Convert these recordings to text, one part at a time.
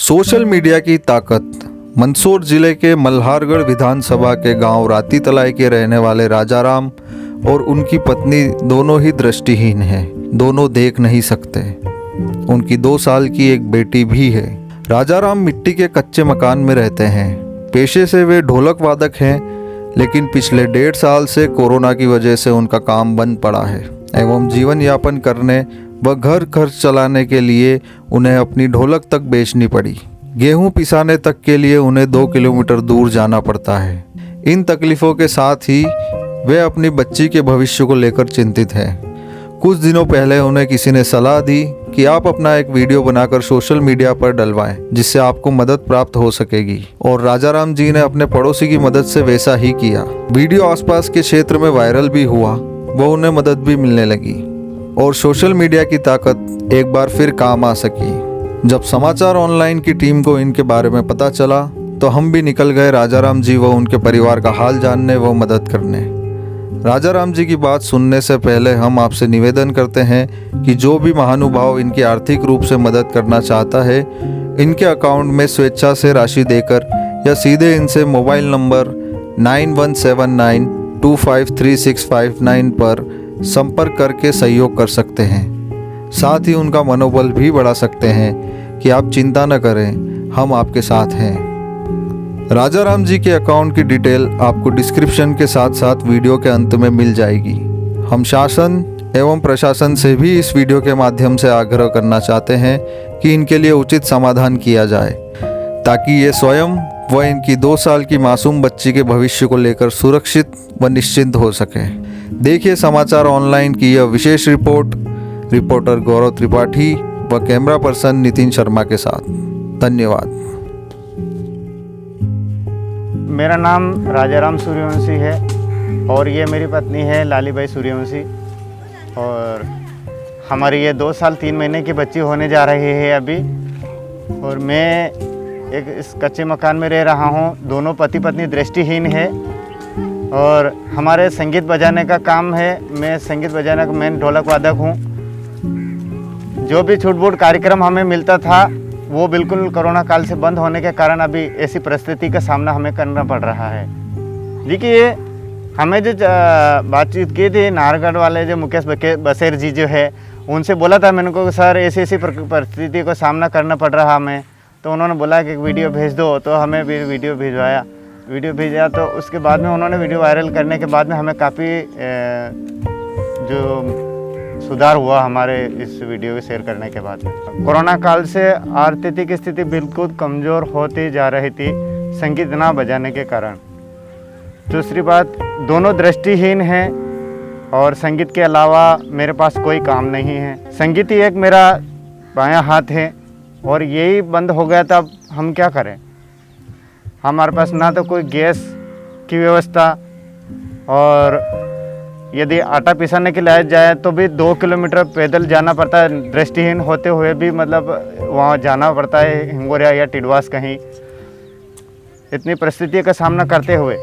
Social media की ताकत। मंदसौर जिले के मल्हारगढ़ विधानसभा के गांव राती तलाई के रहने वाले राजाराम और उनकी पत्नी दोनों ही दृष्टिहीन हैं। दोनों देख नहीं सकते। उनकी 2 साल की एक बेटी भी है। राजाराम मिट्टी के कच्चे मकान में रहते हैं। पेशे से वे ढोलक वादक हैं, लेकिन पिछले 1.5 साल से कोरोना की वजह से उनका काम बंद पड़ा है एवं जीवन यापन करने व घर खर्च चलाने के लिए उन्हें अपनी ढोलक तक बेचनी पड़ी। गेहूं पिसाने तक के लिए उन्हें 2 किलोमीटर दूर जाना पड़ता है। इन तकलीफ़ों के साथ ही वे अपनी बच्ची के भविष्य को लेकर चिंतित हैं। कुछ दिनों पहले उन्हें किसी ने सलाह दी कि आप अपना एक वीडियो बनाकर सोशल मीडिया पर डलवाएं, जिससे आपको मदद प्राप्त हो सकेगी। और राजाराम जी ने अपने पड़ोसी की मदद से वैसा ही किया। वीडियो आसपास के क्षेत्र में वायरल भी हुआ व उन्हें मदद भी मिलने लगी और सोशल मीडिया की ताकत एक बार फिर काम आ सकी। जब समाचार ऑनलाइन की टीम को इनके बारे में पता चला तो हम भी निकल गए राजाराम जी व उनके परिवार का हाल जानने व मदद करने। राजाराम जी की बात सुनने से पहले हम आपसे निवेदन करते हैं कि जो भी महानुभाव इनकी आर्थिक रूप से मदद करना चाहता है, इनके अकाउंट में स्वेच्छा से राशि देकर या सीधे इनसे मोबाइल नंबर 9179253659 पर संपर्क करके सहयोग कर सकते हैं। साथ ही उनका मनोबल भी बढ़ा सकते हैं कि आप चिंता न करें, हम आपके साथ हैं। राजाराम जी के अकाउंट की डिटेल आपको डिस्क्रिप्शन के साथ साथ वीडियो के अंत में मिल जाएगी। हम शासन एवं प्रशासन से भी इस वीडियो के माध्यम से आग्रह करना चाहते हैं कि इनके लिए उचित समाधान किया जाए, ताकि ये स्वयं व इनकी 2 साल की मासूम बच्ची के भविष्य को लेकर सुरक्षित व निश्चिंत हो सके। देखिए समाचार ऑनलाइन की यह विशेष रिपोर्ट रिपोर्टर गौरव त्रिपाठी व कैमरा पर्सन नितिन शर्मा के साथ। धन्यवाद। मेरा नाम राजाराम सूर्यवंशी है और ये मेरी पत्नी है लालीबाई सूर्यवंशी। और हमारी ये 2 साल 3 महीने की बच्ची होने जा रही है अभी। और मैं एक इस कच्चे मकान में रह रहा हूँ। दोनों पति पत्नी दृष्टिहीन है और हमारे संगीत बजाने का काम है। मैं संगीत बजाने का मेन ढोलक वादक हूँ। जो भी छूट-बूट कार्यक्रम हमें मिलता था वो बिल्कुल कोरोना काल से बंद होने के कारण अभी ऐसी परिस्थिति का सामना हमें करना पड़ रहा है। देखिए, हमें जो बातचीत की थी नाहरगढ़ वाले जो मुकेश बसेर जी जो है, उनसे बोला था मैंने को सर ऐसी परिस्थिति को सामना करना पड़ रहा हमें। तो उन्होंने बोला कि वीडियो भेज दो, तो हमें भी वीडियो भिजवाया। वीडियो भेजा तो उसके बाद में उन्होंने वीडियो वायरल करने के बाद में हमें काफ़ी जो सुधार हुआ हमारे इस वीडियो को शेयर करने के बाद में। कोरोना काल से आर्थिक स्थिति बिल्कुल कमज़ोर होती जा रही थी संगीत ना बजाने के कारण। दूसरी बात, दोनों दृष्टिहीन हैं और संगीत के अलावा मेरे पास कोई काम नहीं है। संगीत ही एक मेरा बायां हाथ है और यही बंद हो गया था। अब हम क्या करें? हमारे पास ना तो कोई गैस की व्यवस्था, और यदि आटा पिसाने के लिए जाए तो भी 2 किलोमीटर पैदल जाना पड़ता है। दृष्टिहीन होते हुए भी मतलब वहाँ जाना पड़ता है, हिंगोरिया या टिडवास कहीं। इतनी परिस्थिति का सामना करते हुए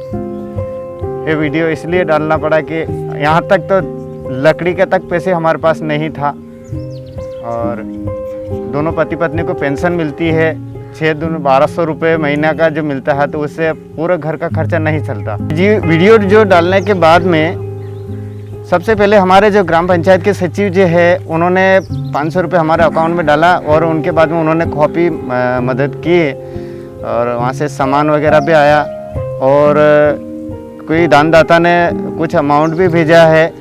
ये वीडियो इसलिए डालना पड़ा कि यहाँ तक तो लकड़ी के तक पैसे हमारे पास नहीं था। और दोनों पति पत्नी को पेंशन मिलती है 6 दिन 1200 रुपये महीना का जो मिलता है, तो उससे पूरा घर का खर्चा नहीं चलता जी। वीडियो जो डालने के बाद में सबसे पहले हमारे जो ग्राम पंचायत के सचिव जो है, उन्होंने 500 रुपये हमारे अकाउंट में डाला और उनके बाद में उन्होंने काफ़ी मदद की और वहाँ से सामान वगैरह भी आया। और कोई दानदाता ने कुछ अमाउंट भी भेजा है,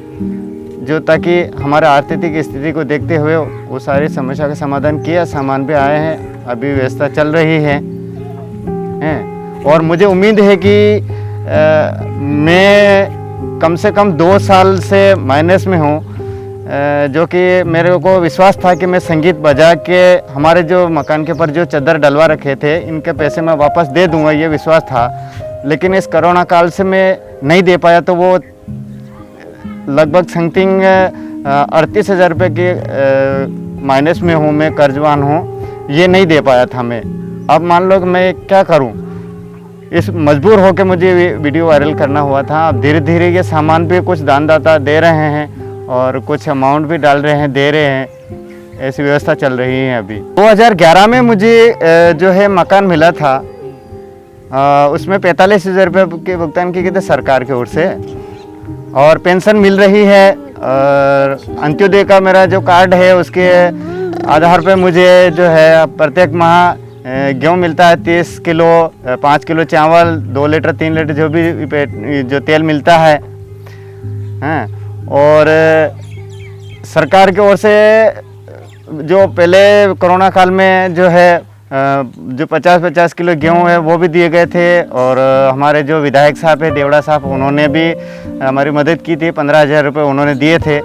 जो ताकि हमारे आर्थिक स्थिति को देखते हुए वो सारी समस्या का समाधान किया। सामान भी आए हैं, अभी व्यवस्था चल रही है। और मुझे उम्मीद है कि मैं कम से कम 2 साल से माइनस में हूँ, जो कि मेरे को विश्वास था कि मैं संगीत बजा के हमारे जो मकान के ऊपर जो चादर डलवा रखे थे इनके पैसे मैं वापस दे दूँगा, ये विश्वास था। लेकिन इस कोरोना काल से मैं नहीं दे पाया, तो वो लगभग समथिंग 38,000 रुपये के माइनस में हूँ, मैं कर्जवान हूँ। ये नहीं दे पाया था मैं। अब मान लो कि मैं क्या करूँ, इस मजबूर होकर मुझे वीडियो वायरल करना हुआ था। अब धीरे धीरे ये सामान भी कुछ दानदाता दे रहे हैं और कुछ अमाउंट भी डाल रहे हैं, दे रहे हैं। ऐसी व्यवस्था चल रही है अभी। 2011 में मुझे जो है मकान मिला था, उसमें 45,000 रुपये के भुगतान किए गए थे सरकार की ओर से, और पेंशन मिल रही है। और अंत्योदय का मेरा जो कार्ड है उसके आधार पे मुझे जो है प्रत्येक माह गेहूँ मिलता है 30 किलो, 5 किलो चावल, 2 लीटर 3 लीटर जो भी जो तेल मिलता है। हाँ, और सरकार की ओर से जो पहले कोरोना काल में जो है जो 50-50 किलो गेहूँ है वो भी दिए गए थे। और हमारे जो विधायक साहब है देवड़ा साहब, उन्होंने भी हमारी मदद की थी, 15,000 रुपये उन्होंने दिए थे।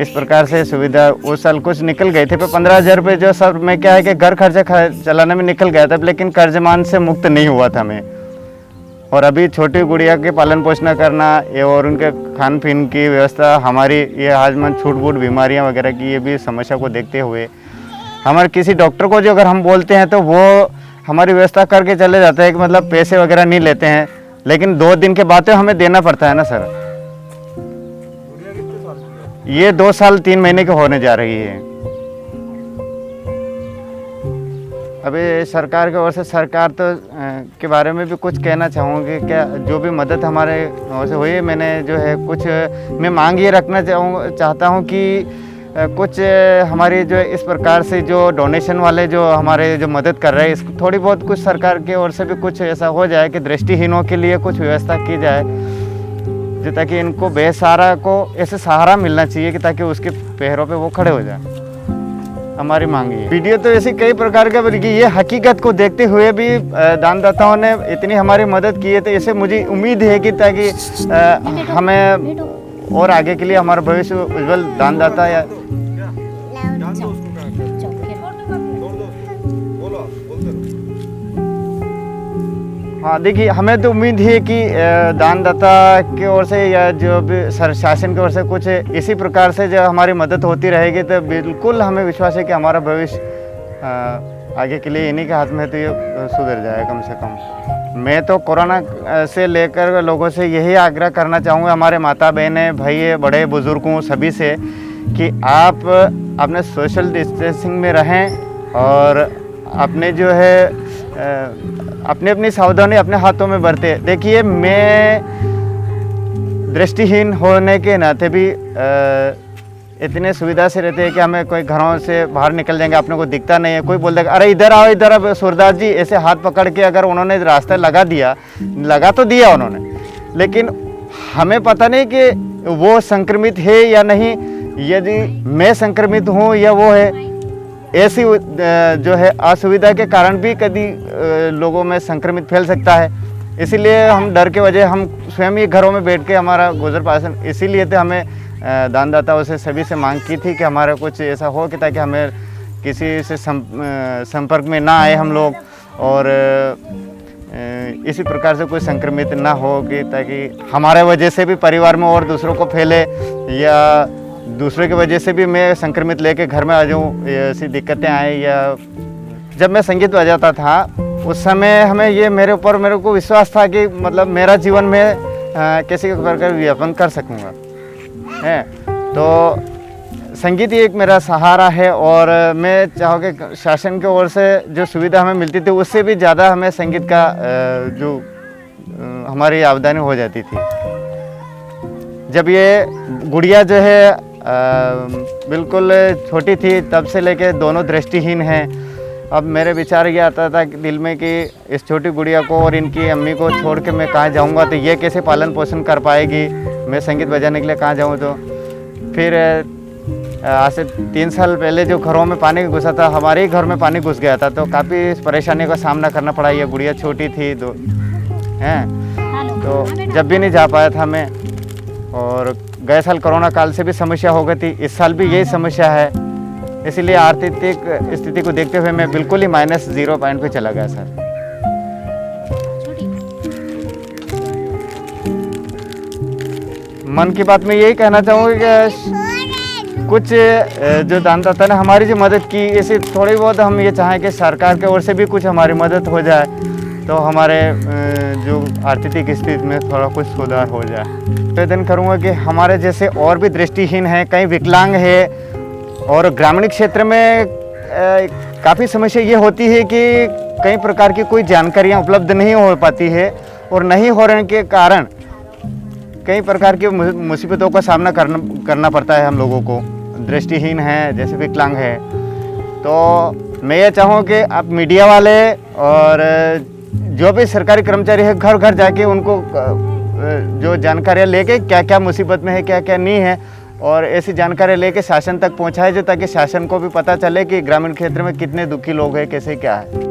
इस प्रकार से सुविधा उस साल कुछ निकल गए थे, पर 15,000 रुपये जो सर में क्या है कि घर खर्चा चलाने में निकल गया था, लेकिन कर्जमान से मुक्त नहीं हुआ था मैं। और अभी छोटी गुड़िया के पालन पोषण करना ये और उनके खान पीन की व्यवस्था, हमारी ये हाजमा छूट बूट बीमारियाँ वगैरह की ये भी समस्या को देखते हुए हमारे किसी डॉक्टर को जो अगर हम बोलते हैं तो वो हमारी व्यवस्था करके चले जाते हैं कि मतलब पैसे वगैरह नहीं लेते हैं, लेकिन 2 दिन के बाद तो हमें देना पड़ता है ना सर। ये 2 साल 3 महीने के होने जा रही है। अभी सरकार की ओर से, सरकार तो के बारे में भी कुछ कहना चाहूँगी। क्या जो भी मदद हमारे ओर से हुई है, मैंने जो है कुछ मैं मांग ये रखना चाहता हूँ कि कुछ हमारी जो इस प्रकार से जो डोनेशन वाले जो हमारे जो मदद कर रहे हैं, इसको थोड़ी बहुत कुछ सरकार की ओर से भी कुछ ऐसा हो जाए कि दृष्टिहीनों के लिए कुछ व्यवस्था की जाए, जो ताकि इनको बेसहारा को ऐसे सहारा मिलना चाहिए कि ताकि उसके पैरों पे वो खड़े हो जाए। हमारी मांग है। वीडियो तो ऐसी कई प्रकार का, बल्कि ये हकीकत को देखते हुए भी दानदाताओं ने इतनी हमारी मदद की है, तो इससे मुझे उम्मीद है कि ताकि हमें और आगे के लिए हमारा भविष्य उज्जवल दानदाता या हाँ देखिए, हमें तो उम्मीद है कि दानदाता की ओर से या जो भी शासन की ओर से कुछ इसी प्रकार से जो हमारी मदद होती रहेगी, तो बिल्कुल हमें विश्वास है कि हमारा भविष्य आगे के लिए इन्हीं के हाथ में है, तो ये सुधर जाए कम से कम। मैं तो कोरोना से लेकर लोगों से यही आग्रह करना चाहूँगा, हमारे माता बहनें, भाई, बड़े बुजुर्गों सभी से, कि आप अपने सोशल डिस्टेंसिंग में रहें और अपने जो है अपनी अपनी सावधानी अपने हाथों में बरते। देखिए, मैं दृष्टिहीन होने के नाते भी इतने सुविधा से रहते हैं कि हमें कोई घरों से बाहर निकल जाएंगे, अपने को दिखता नहीं है, कोई बोल देगा अरे इधर आओ, इधर अब सूरदास जी, ऐसे हाथ पकड़ के अगर उन्होंने रास्ता लगा तो दिया उन्होंने, लेकिन हमें पता नहीं कि वो संक्रमित है या नहीं, यदि मैं संक्रमित हूँ या वो है। ऐसी जो है असुविधा के कारण भी कभी लोगों में संक्रमित फैल सकता है। इसीलिए हम डर के वजह हम स्वयं ही घरों में बैठ के हमारा गुजर पासन, इसीलिए तो हमें दानदाताओं से सभी से मांग की थी कि हमारा कुछ ऐसा हो कि ताकि हमें किसी से संपर्क में ना आए हम लोग, और इसी प्रकार से कोई संक्रमित ना हो कि ताकि हमारे वजह से भी परिवार में और दूसरों को फैले, या दूसरे की वजह से भी मैं संक्रमित लेके घर में आ जाऊँ, ऐसी दिक्कतें आए। या जब मैं संगीत बजाता था उस समय हमें ये मेरे को विश्वास था कि मतलब मेरा जीवन में किसी प्रकार व्यापन कर सकूँगा है। तो संगीत ही एक मेरा सहारा है, और मैं चाहूँ कि शासन की ओर से जो सुविधा हमें मिलती थी उससे भी ज़्यादा हमें संगीत का जो हमारी आमदनी हो जाती थी। जब ये गुड़िया जो है बिल्कुल छोटी थी तब से लेके दोनों दृष्टिहीन हैं। अब मेरे विचार ये आता था कि दिल में कि इस छोटी गुड़िया को और इनकी अम्मी को छोड़ के मैं कहाँ जाऊँगा, तो ये कैसे पालन पोषण कर पाएगी, मैं संगीत बजाने के लिए कहाँ जाऊँ। तो फिर आज से 3 साल पहले जो घरों में पानी घुसा था, हमारे ही घर में पानी घुस गया था, तो काफ़ी परेशानी का सामना करना पड़ा। ये गुड़िया छोटी थी तो जब भी नहीं जा पाया था मैं, और गए साल कोरोना काल से भी समस्या हो गई थी, इस साल भी यही समस्या है। इसीलिए आर्थिक स्थिति को देखते हुए मैं बिल्कुल ही -0 पॉइंट पे चला गया सर। मन की बात में यही कहना चाहूँगा कि कुछ जो दानदाता ने हमारी जो मदद की, इसे थोड़ी बहुत हम ये चाहें कि सरकार की ओर से भी कुछ हमारी मदद हो जाए, तो हमारे जो आर्थिक स्थिति में थोड़ा कुछ सुधार हो जाए। निवेदन करूँगा कि हमारे जैसे और भी दृष्टिहीन हैं, कई विकलांग है, और ग्रामीण क्षेत्र में काफ़ी समस्या ये होती है कि कई प्रकार की कोई जानकारियाँ उपलब्ध नहीं हो पाती है और नहीं हो रहने के कारण कई प्रकार की मुसीबतों का सामना करना पड़ता है हम लोगों को। दृष्टिहीन है, जैसे विकलांग है। तो मैं ये चाहूँ कि आप मीडिया वाले और जो भी सरकारी कर्मचारी है घर घर जाके उनको जो जानकारियाँ लेके क्या क्या मुसीबत में है, क्या क्या नहीं है, और ऐसी जानकारी लेके शासन तक पहुँचाए जो, ताकि शासन को भी पता चले कि ग्रामीण क्षेत्र में कितने दुखी लोग हैं, कैसे क्या है।